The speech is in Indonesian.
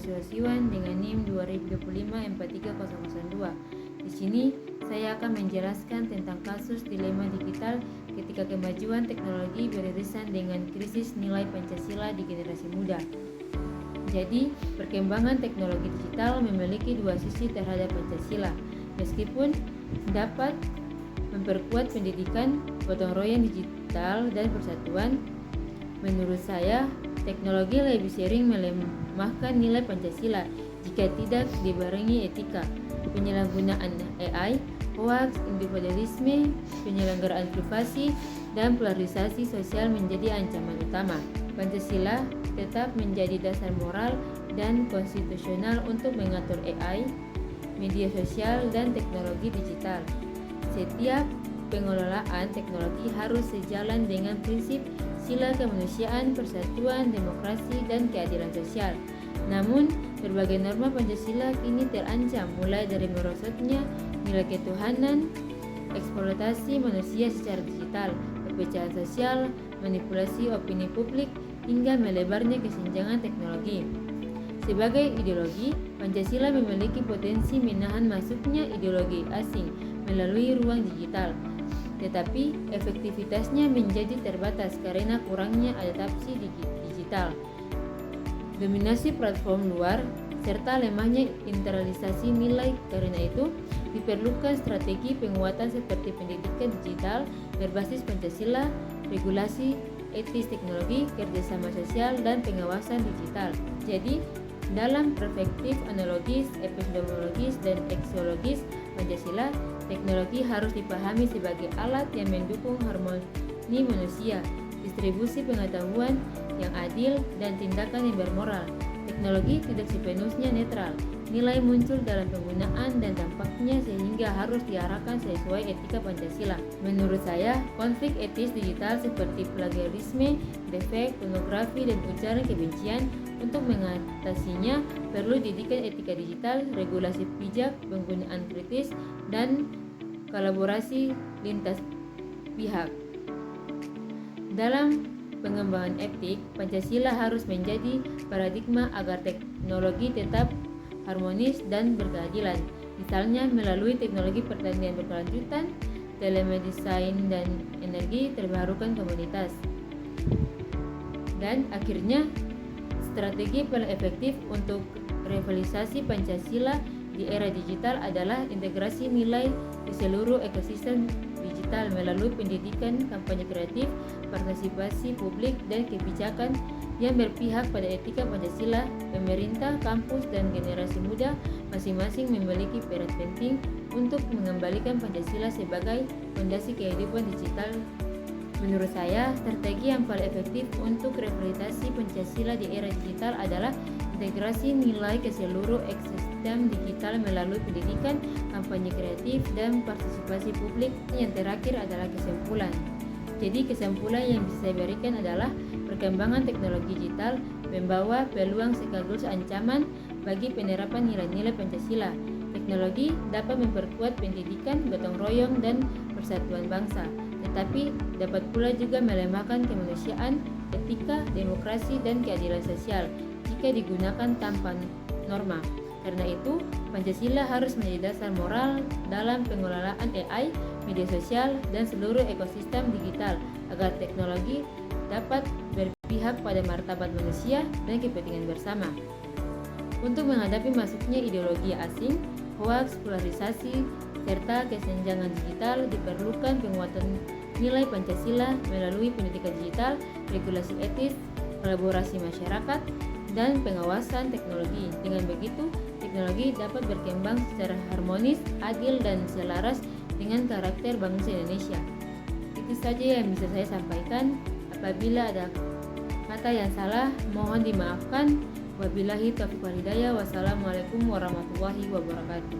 Suhasiwan dengan NIM 2025-43002. Di sini saya akan menjelaskan tentang kasus dilema digital ketika kemajuan teknologi beririsan dengan krisis nilai Pancasila di generasi muda. Jadi, perkembangan teknologi digital memiliki dua sisi terhadap Pancasila. Meskipun dapat memperkuat pendidikan, gotong royong digital, dan persatuan, menurut saya, teknologi lebih sering melemahkan nilai Pancasila jika tidak dibarengi etika. Penyalahgunaan AI, hoax, individualisme, penyelenggaraan privasi, dan polarisasi sosial menjadi ancaman utama. Pancasila tetap menjadi dasar moral dan konstitusional untuk mengatur AI, media sosial, dan teknologi digital. Setiap pengelolaan teknologi harus sejalan dengan prinsip sila kemanusiaan, persatuan, demokrasi, dan keadilan sosial. Namun, berbagai norma Pancasila kini terancam, mulai dari merosotnya nilai ketuhanan, eksploitasi manusia secara digital, perpecahan sosial, manipulasi opini publik, hingga melebarnya kesenjangan teknologi. Sebagai ideologi, Pancasila memiliki potensi menahan masuknya ideologi asing melalui ruang digital, tetapi efektivitasnya menjadi terbatas karena kurangnya adaptasi digital, dominasi platform luar, serta lemahnya internalisasi nilai. Karena itu, diperlukan strategi penguatan seperti pendidikan digital berbasis Pancasila, regulasi etis teknologi, kerjasama sosial, dan pengawasan digital. Jadi, dalam perspektif analogis, epistemologis, dan aksiologis Pancasila, teknologi harus dipahami sebagai alat yang mendukung harmoni manusia, distribusi pengetahuan yang adil, dan tindakan yang bermoral. Teknologi tidak sepenuhnya netral. Nilai muncul dalam penggunaan dan dampaknya sehingga harus diarahkan sesuai etika Pancasila. Menurut saya, konflik etis digital seperti plagiarisme, defek, pornografi, dan ujaran kebencian, untuk mengatasinya perlu didikan etika digital, regulasi bijak, penggunaan kritis, dan kolaborasi lintas pihak. Dalam pengembangan etik, Pancasila harus menjadi paradigma agar teknologi tetap harmonis dan berkeadilan, misalnya melalui teknologi pertanian berkelanjutan, telemedicine, dan energi terbarukan komunitas. Dan akhirnya, strategi paling efektif untuk revitalisasi Pancasila di era digital adalah integrasi nilai di seluruh ekosistem digital melalui pendidikan, kampanye kreatif, partisipasi publik, dan kebijakan yang berpihak pada etika Pancasila. Pemerintah, kampus, dan generasi muda masing-masing memiliki peran penting untuk mengembalikan Pancasila sebagai fondasi kehidupan digital. Menurut saya, strategi yang paling efektif untuk revitalisasi Pancasila di era digital adalah integrasi nilai ke seluruh ekosistem digital melalui pendidikan, kampanye kreatif, dan partisipasi publik. Yang terakhir adalah kesimpulan. Jadi kesimpulan yang bisa saya berikan adalah perkembangan teknologi digital membawa peluang sekaligus ancaman bagi penerapan nilai-nilai Pancasila. Teknologi dapat memperkuat pendidikan, gotong royong, dan persatuan bangsa, tetapi dapat pula juga melemahkan kemanusiaan, etika, demokrasi, dan keadilan sosial jika digunakan tanpa norma. Karena itu, Pancasila harus menjadi dasar moral dalam pengelolaan AI, media sosial, dan seluruh ekosistem digital agar teknologi dapat berpihak pada martabat manusia dan kepentingan bersama. Untuk menghadapi masuknya ideologi asing, hoaks, polarisasi, serta kesenjangan digital, diperlukan penguatan nilai Pancasila melalui pendidikan digital, regulasi etis, kolaborasi masyarakat, dan pengawasan teknologi. Dengan begitu, teknologi dapat berkembang secara harmonis, adil, dan selaras dengan karakter bangsa Indonesia. Itu saja yang bisa saya sampaikan. Apabila ada kata yang salah, mohon dimaafkan. Wabillahi taufiq wal hidayah. Wassalamualaikum warahmatullahi wabarakatuh.